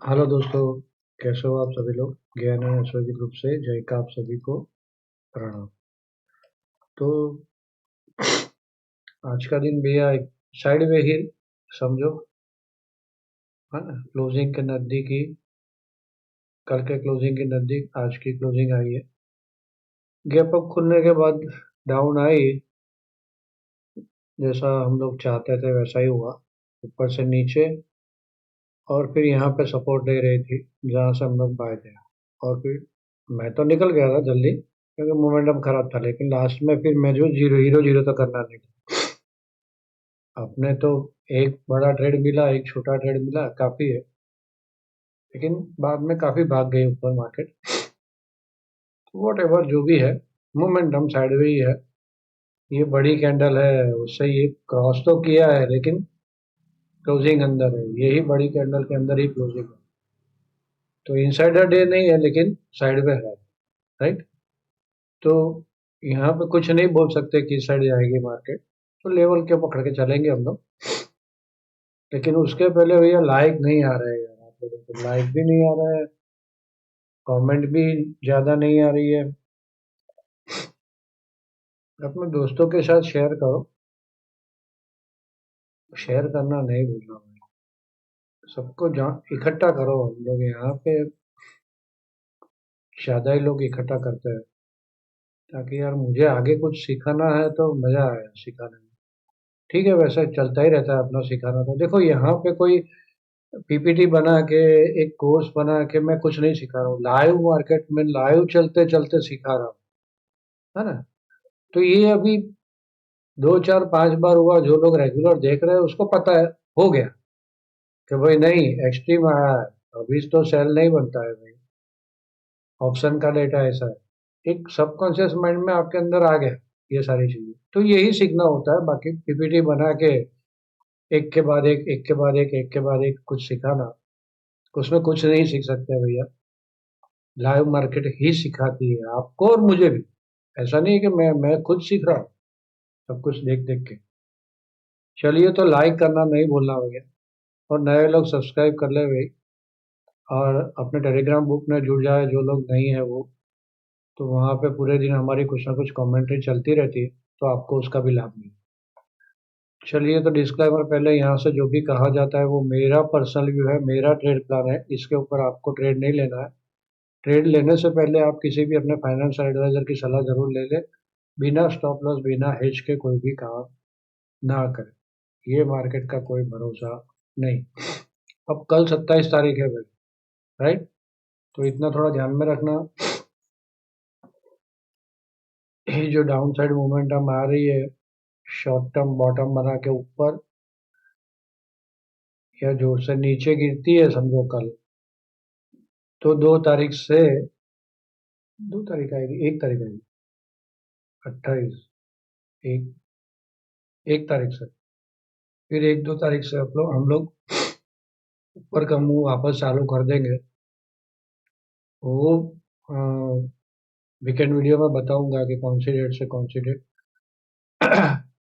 Hello दोस्तों, कैसे हो आप सभी लोग। ज्ञान एंड ऐश्वर्य ग्रुप से जय का आप सभी को प्रणाम। तो आज का दिन भैया एक साइड में ही समझो, है ना। क्लोजिंग के नज़दीक ही, कल के क्लोजिंग के नज़दीक आज की क्लोजिंग आई है। गैप अप खुलने के बाद डाउन आई, जैसा हम लोग चाहते थे वैसा ही हुआ, ऊपर से नीचे। और फिर यहाँ पे सपोर्ट दे रही थी जहाँ से हम लोग बाय थे। और फिर मैं तो निकल गया था जल्दी क्योंकि मोमेंटम खराब था, लेकिन लास्ट में फिर मैं जो जीरो हीरो जीरो तो करना नहीं था अपने तो। एक बड़ा ट्रेड मिला, एक छोटा ट्रेड मिला, काफी है। लेकिन बाद में काफी भाग गई ऊपर मार्केट। वॉट एवर जो भी है, मोमेंटम साइडवे ही है। ये बड़ी कैंडल है, उससे ये क्रॉस तो किया है लेकिन क्लोजिंग अंदर है। यही बड़ी कैंडल के अंदर ही क्लोजिंग है। तो इनसाइडर डे नहीं है लेकिन साइडवे है, राइट। तो यहाँ पे कुछ नहीं बोल सकते किस साइड जाएगी मार्केट। तो लेवल के पकड़ के चलेंगे हम लोग। लेकिन उसके पहले भैया लाइक नहीं आ रहा है यार, आप लोगों को लाइक भी नहीं आ रहा है, कमेंट भी ज्यादा नहीं आ रही है। अपने दोस्तों के साथ शेयर करो, शेयर करना नहीं भूलना भाई। सबको इकट्ठा करो। हम लोग यहाँ पे ज्यादा ही लोग इकट्ठा करते हैं, ताकि यार मुझे आगे कुछ सिखाना है तो मजा आए सिखाने में। ठीक है, वैसे चलता ही रहता है अपना सिखाना। तो देखो यहाँ पे कोई पीपीटी बना के, एक कोर्स बना के मैं कुछ नहीं सिखा रहा हूँ। लाइव मार्केट में लाइव चलते चलते सिखा रहा हूँ, है ना। तो ये अभी दो चार पांच बार हुआ, जो लोग रेगुलर देख रहे हैं उसको पता है, हो गया कि भाई नहीं, एक्सट्रीम आया है। अभी तो सेल नहीं बनता है भाई, ऑप्शन का डेटा ऐसा है। एक सबकॉन्शियस माइंड में आपके अंदर आ गया ये सारी चीजें। तो यही सीखना होता है। बाकी पीपीटी बना के एक के बाद एक के बाद एक के बाद एक कुछ सिखाना, उसमें कुछ नहीं सीख सकते भैया। लाइव मार्केट ही सिखाती है आपको और मुझे भी। ऐसा नहीं है कि मैं खुद सीख रहा हूँ सब कुछ देख देख के। चलिए, तो लाइक करना नहीं भूलना भैया, और नए लोग सब्सक्राइब कर ले भाई। और अपने टेलीग्राम ग्रुप में जुड़ जाए जो लोग नहीं है वो। तो वहाँ पे पूरे दिन हमारी कुछ ना कुछ कमेंट्री चलती रहती है, तो आपको उसका भी लाभ मिले। चलिए, तो डिस्क्लेमर पहले यहाँ से जो भी कहा जाता है वो मेरा पर्सनल व्यू है, मेरा ट्रेड प्लान है। इसके ऊपर आपको ट्रेड नहीं लेना है। ट्रेड लेने से पहले आप किसी भी अपने फाइनेंशियल एडवाइजर की सलाह जरूर ले लें। बिना स्टॉप लॉस, बिना हेज के कोई भी काम ना करें। ये मार्केट का कोई भरोसा नहीं। अब कल 27 तारीख है भाई, राइट। तो इतना थोड़ा ध्यान में रखना। ये जो डाउन साइड मोमेंटम आ रही है, शॉर्ट टर्म बॉटम बना के ऊपर या जोर से नीचे गिरती है समझो कल, तो 2 तारीख से, 2 तारीख आएगी, 1 तारीख आएगी, 28, एक 1 तारीख से, फिर 1-2 तारीख से हम लोग ऊपर का मुंह वापस चालू कर देंगे। वो वीकेंड वीडियो में बताऊंगा कि कौन सी डेट से कौन सी डेट।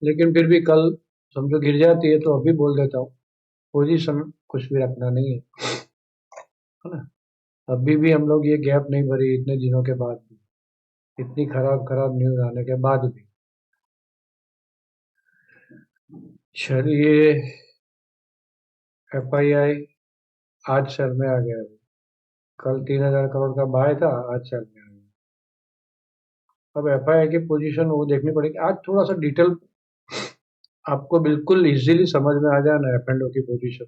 लेकिन फिर भी कल समझो गिर जाती है तो अभी बोल देता हूँ, पोजीशन कुछ भी रखना नहीं है ना। अभी भी हम लोग ये गैप नहीं भरी इतने दिनों के बाद भी, इतनी खराब खराब न्यूज आने के बाद भी। चलिए, एफआईआई आज सेल में आ गया है। कल 3,000 करोड़ का बाय था, आज सेल में आ गया। अब एफआईआई की पोजीशन वो देखनी पड़ेगी। आज थोड़ा सा डिटेल आपको बिल्कुल इजीली समझ में आ जाए ना एफ एंड ओ की पोजीशन,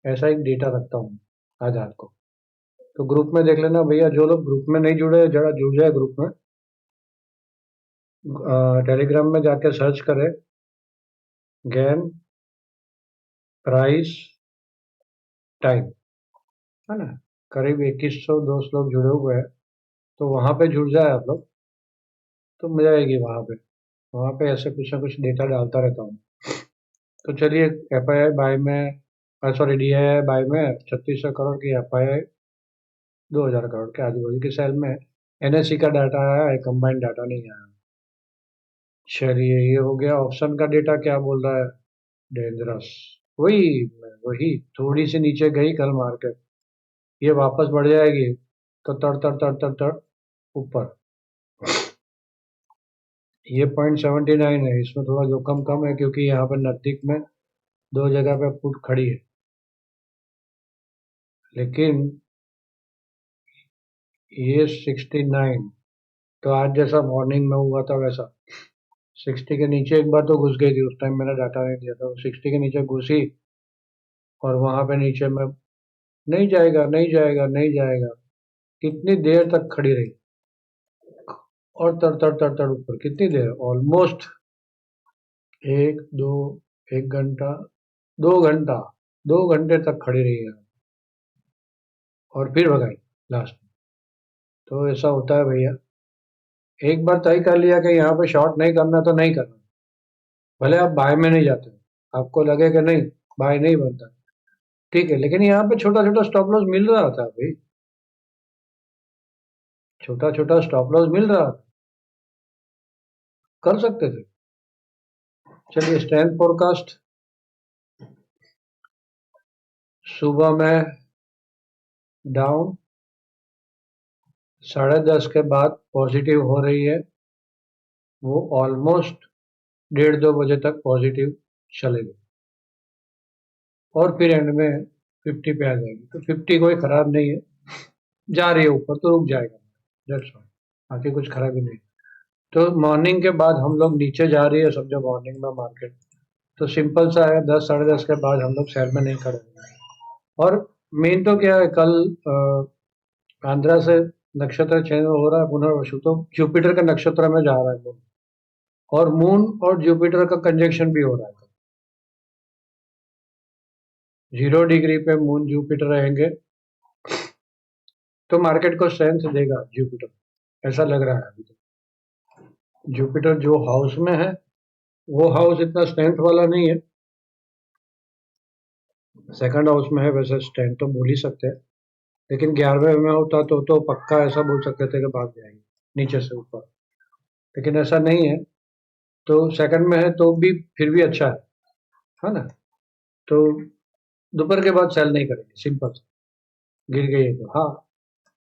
ऐसा एक डेटा रखता हूँ आज रात को। तो ग्रुप में देख लेना भैया, जो लोग ग्रुप में नहीं जुड़े जरा जुड़ जाए ग्रुप में। टेलीग्राम में जाके सर्च करें गेन प्राइस टाइम, है ना। करीब 2100 दोस्त लोग जुड़े हुए हैं। तो वहां पे जुड़ जाए आप लोग, तो मजा आएगी वहां पे। वहां पे ऐसे कुछ ना कुछ डेटा डालता रहता हूँ। तो चलिए, एफ आई आई बाय में, sorry D I I buy में 3600 करोड़ की, एफ आई आई 2,000 करोड़ के आजू बाजू की सेल में। एनएससी का डाटा आया है, कंबाइंड डाटा नहीं आया। चलिए, ये हो गया। ऑप्शन का डेटा क्या बोल रहा है? डेंजरस। वही वही थोड़ी सी नीचे गई कल मार्केट, ये वापस बढ़ जाएगी तो तड़ तड़ तड़ तड़ तड़ ऊपर। ये 0.79 है, इसमें थोड़ा जोखिम कम है क्योंकि यहाँ पे नजदीक में दो जगह पे पुट खड़ी है, लेकिन ये 69, तो आज जैसा मॉर्निंग में हुआ था वैसा 60 के नीचे एक बार तो घुस गई थी, उस टाइम मैंने डाटा नहीं दिया था, 60 के नीचे घुसी और वहां पे नीचे में नहीं जाएगा नहीं जाएगा नहीं जाएगा, कितनी देर तक खड़ी रही और तर तर तर तर ऊपर, कितनी देर, ऑलमोस्ट एक दो, 1 घंटा, 2 घंटा, 2 घंटे तक खड़ी रही है और फिर भगाई लास्ट में। तो ऐसा होता है भैया, एक बार तय कर लिया कि यहाँ पे शॉर्ट नहीं करना तो नहीं करना, भले आप बाय में नहीं जाते हो, आपको लगे कि नहीं बाय नहीं बनता, ठीक है, लेकिन यहाँ पे छोटा छोटा स्टॉप लॉस मिल रहा था भाई, छोटा छोटा स्टॉप लॉस मिल रहा था, कर सकते थे। चलिए स्टैंड फोरकास्ट, सुबह में डाउन 10:30 के बाद पॉजिटिव हो रही है, वो ऑलमोस्ट 1:30-2 बजे तक पॉजिटिव चलेगी और फिर एंड में 50 पे आ जाएगी, तो 50 कोई खराब नहीं है, जा रही है ऊपर तो रुक जाएगा, दैट्स ऑल, बाकी कुछ खराबी नहीं। तो मॉर्निंग के बाद हम लोग नीचे जा रही है, समझो मॉर्निंग में मार्केट, तो सिंपल सा है, 10 10:30 के बाद हम लोग सेल में नहीं करेंगे। और मेन तो क्या है, कल आंध्रा से नक्षत्र चेंज हो रहा है, पुनर्वसु, तो जुपिटर के नक्षत्र में जा रहा है मून, और मून और जुपिटर का कंजक्शन भी हो रहा है, 0 डिग्री पे मून जुपिटर रहेंगे, तो मार्केट को स्ट्रेंथ देगा जुपिटर, ऐसा लग रहा है अभी तो। जुपिटर जो हाउस में है वो हाउस इतना स्ट्रेंथ वाला नहीं है, सेकंड हाउस में है, वैसे स्ट्रेंथ तो बोल ही सकते हैं, लेकिन 11वें में होता तो पक्का ऐसा बोल सकते थे कि भाग जाएंगे नीचे से ऊपर, लेकिन ऐसा नहीं है, तो सेकंड में है तो भी फिर भी अच्छा है ना। तो दोपहर के बाद सेल नहीं करेंगे, सिंपल, गिर गई है तो हाँ।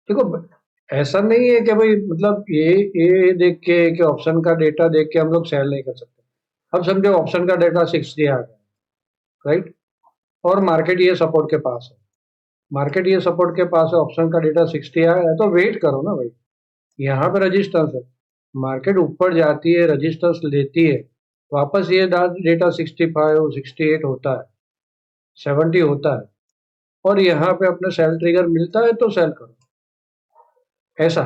देखो, ऐसा नहीं है कि भाई मतलब ये देख के कि ऑप्शन का डेटा देख के हम लोग सेल नहीं कर सकते। अब समझो ऑप्शन का डेटा 60 आ गया, राइट, और मार्केट ये सपोर्ट के पास है, मार्केट ये सपोर्ट के पास है, ऑप्शन का डेटा 60 आया है, तो वेट करो ना भाई, यहाँ पे रजिस्टेंस है, मार्केट ऊपर जाती है, रजिस्टेंस लेती है, वापस ये डेटा 65 68 होता है, 70 होता है, और यहाँ पे अपने सेल ट्रिगर मिलता है तो सेल करो। ऐसा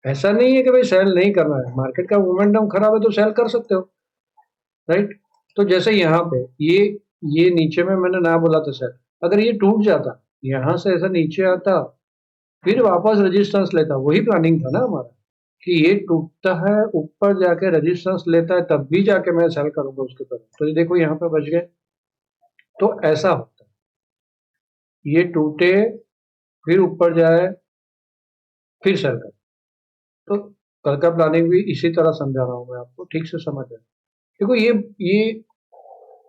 ऐसा नहीं है कि भाई सेल नहीं करना है, मार्केट का मोमेंटम खराब है तो सेल कर सकते हो, राइट। तो जैसे यहाँ पे ये नीचे में मैंने ना बोला था सेल, अगर ये टूट जाता, यहाँ से ऐसा नीचे आता, फिर वापस रेजिस्टेंस लेता, वही प्लानिंग था ना हमारा, कि ये टूटता है ऊपर जाके रेजिस्टेंस लेता है तब भी जाके मैं सेल करूंगा उसके ऊपर, तो ये देखो यहाँ पे बच गए, तो ऐसा होता है, ये टूटे फिर ऊपर जाए फिर सेल कर, तो कल का प्लानिंग भी इसी तरह समझा रहा हूँ मैं आपको, ठीक से समझ आए। देखो ये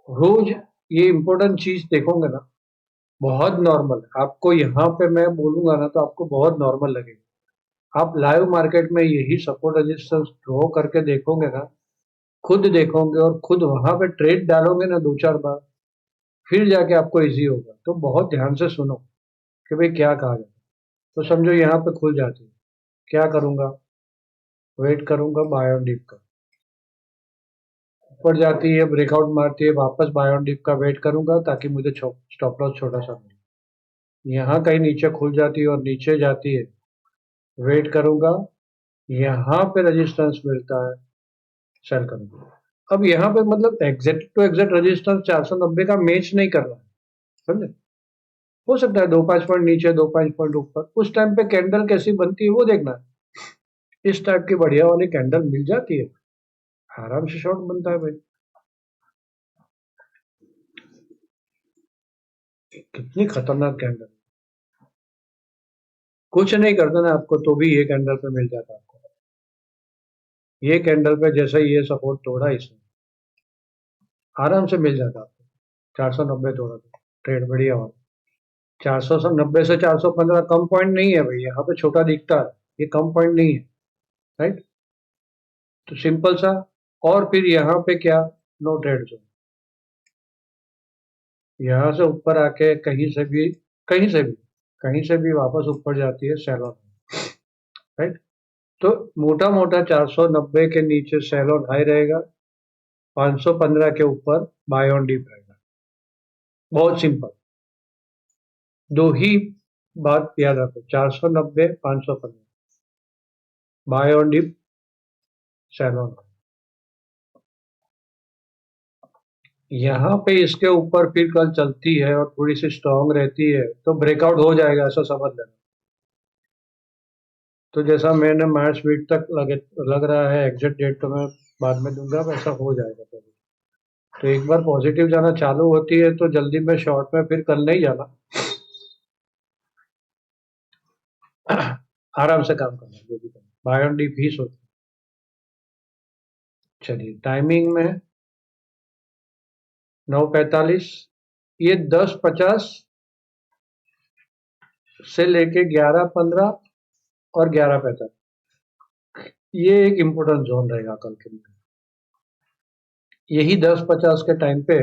रोज ये इंपॉर्टेंट चीज देखोगे ना, बहुत नॉर्मल, आपको यहाँ पे मैं बोलूंगा ना तो आपको बहुत नॉर्मल लगेगा, आप लाइव मार्केट में यही सपोर्ट रेजिस्टेंस ड्रॉ करके देखोगे ना, खुद देखोगे और खुद वहां पे ट्रेड डालोगे ना 2 4 बार, फिर जाके आपको इजी होगा। तो बहुत ध्यान से सुनो कि भाई क्या कहा जाए, तो समझो यहाँ पे खुल जाती है, क्या करूंगा, वेट करूंगा बाय ऑन डिप का, ऊपर जाती है ब्रेकआउट मारती है, वापस बाय ऑन डिप का वेट करूंगा ताकि मुझे स्टॉप लॉस छोटा सा मिले, यहाँ कहीं नीचे खुल जाती है और नीचे जाती है, वेट करूंगा, यहाँ पे रेजिस्टेंस मिलता है, सेल करूंगा। अब यहाँ पे मतलब एग्जैक्ट टू एग्जैक्ट रेजिस्टेंस 490 का मैच नहीं कर रहा है, समझे, हो सकता है 2 5 पॉइंट नीचे 2 5 पॉइंट ऊपर, उस टाइम पे कैंडल कैसी बनती है वो देखना है, इस टाइप की बढ़िया वाली कैंडल मिल जाती है, आराम से शॉर्ट बनता है भाई। कितनी खतरनाक कैंडल, कुछ नहीं करता ना आपको तो भी ये कैंडल पे मिल जाता है आपको, ये कैंडल पे जैसे ये सपोर्ट तोड़ा इसने, आराम से मिल जाता आपको, 490 तोड़ा, ट्रेड बढ़िया हुआ, 490 से 415 कम पॉइंट नहीं है भाई, यहाँ पे छोटा दिखता है, ये कम पॉइंट नहीं है, राइट। तो सिंपल सा। और फिर यहाँ पे क्या, नो ट्रेड जोन, यहाँ से ऊपर आके कहीं से भी वापस ऊपर जाती है सेल ऑन, राइट। तो मोटा मोटा 490 के नीचे सेल ऑन हाई रहेगा, 515 के ऊपर बाय ऑन डीप रहेगा। बहुत सिंपल, दो ही बात याद रखो, 490 515 buy on dip sell on. यहाँ पे इसके ऊपर फिर कल चलती है और थोड़ी सी स्ट्रांग रहती है तो ब्रेकआउट हो जाएगा, ऐसा समझ लेना। तो जैसा मैंने मार्च वीक तक लग रहा है, एग्जिट डेट तो मैं बाद में दूंगा, वैसा हो जाएगा पहले। तो एक बार पॉजिटिव जाना चालू होती है तो जल्दी में शॉर्ट में फिर कल नहीं जाना, आराम से काम करना, जो भी करना, बाय ऑन डीप ही सोचना। चलिए टाइमिंग में 9:45, ये 10:50 से लेके 11:15 और 11:45, ये एक इम्पोर्टेंट जोन रहेगा कल के लिए। यही 10:50 के टाइम पे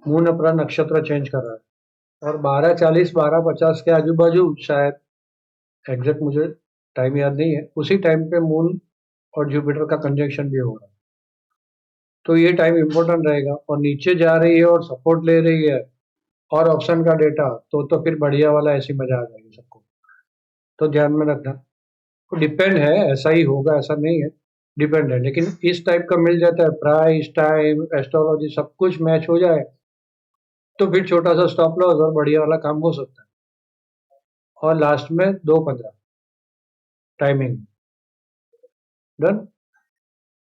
मून अपना नक्षत्र चेंज कर रहा है, और 12:40 12:50 के आजू बाजू शायद, एग्जैक्ट मुझे टाइम याद नहीं है, उसी टाइम पे मून और जुपिटर का कंजंक्शन भी हो रहा है। तो ये टाइम इम्पोर्टेंट रहेगा, और नीचे जा रही है और सपोर्ट ले रही है, और ऑप्शन का डेटा तो फिर बढ़िया वाला ऐसी मजा आ जाएगी सबको। तो ध्यान में रखना, तो डिपेंड है, ऐसा ही होगा ऐसा नहीं है, डिपेंड है, लेकिन इस टाइप का मिल जाता है, प्राइस टाइम एस्ट्रोलॉजी सब कुछ मैच हो जाए तो फिर छोटा सा स्टॉप लॉस और बढ़िया वाला काम हो सकता है। और लास्ट में 2:15 टाइमिंग डन।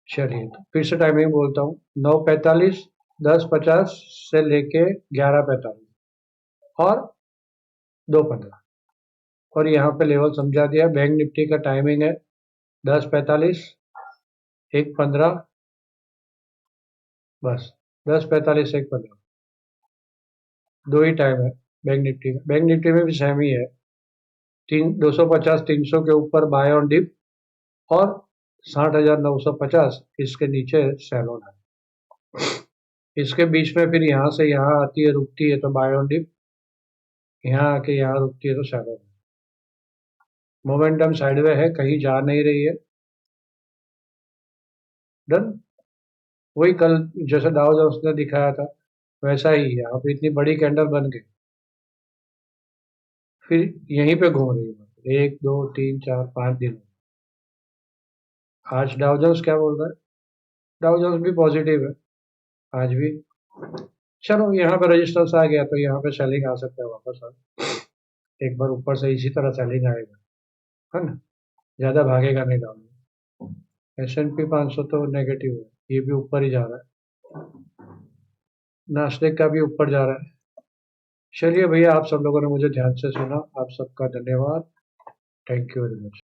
चलिए तो फिर से टाइमिंग बोलता हूँ, 9:45, 10:50 से लेके 11:45 और 2:15। और यहाँ पे लेवल समझा दिया। बैंक निफ्टी का टाइमिंग है 10:45, 1:15, बस 10:45 से 1:15, दो ही टाइम है बैंक निफ्टी का। बैंक निफ्टी में भी सेम ही है, 250 300 के ऊपर बाय ऑन डिप, और 60,950 इसके नीचे सेल ऑन है। इसके बीच में फिर यहाँ से यहाँ आती है, रुकती है तो बाय ऑन डिप, यहाँ आके यहाँ रुकती है तो सेल ऑन। मोमेंटम साइडवे है, कहीं जा नहीं रही है, डन। वही कल जैसे डाउ जोन्स ने दिखाया था वैसा ही, यहाँ पे इतनी बड़ी कैंडल बन गई, फिर यहीं पे घूम रही है 1 2 3 4 5 दिन। आज डाउ जोन्स क्या बोल रहा है, डाउ जोन्स भी पॉजिटिव है आज भी। चलो यहाँ पे रजिस्टेंस आ गया तो यहाँ पे सेलिंग आ सकता है वापस, एक बार ऊपर से इसी तरह सेलिंग आएगा, है ना, ज्यादा भागेगा नहीं डाउन। S&P 500 तो नेगेटिव है, ये भी ऊपर ही जा रहा है, नास्डेक का भी ऊपर जा रहा है। चलिए भैया, आप सब लोगों ने मुझे ध्यान से सुना, आप सबका धन्यवाद, थैंक यू वेरी मच।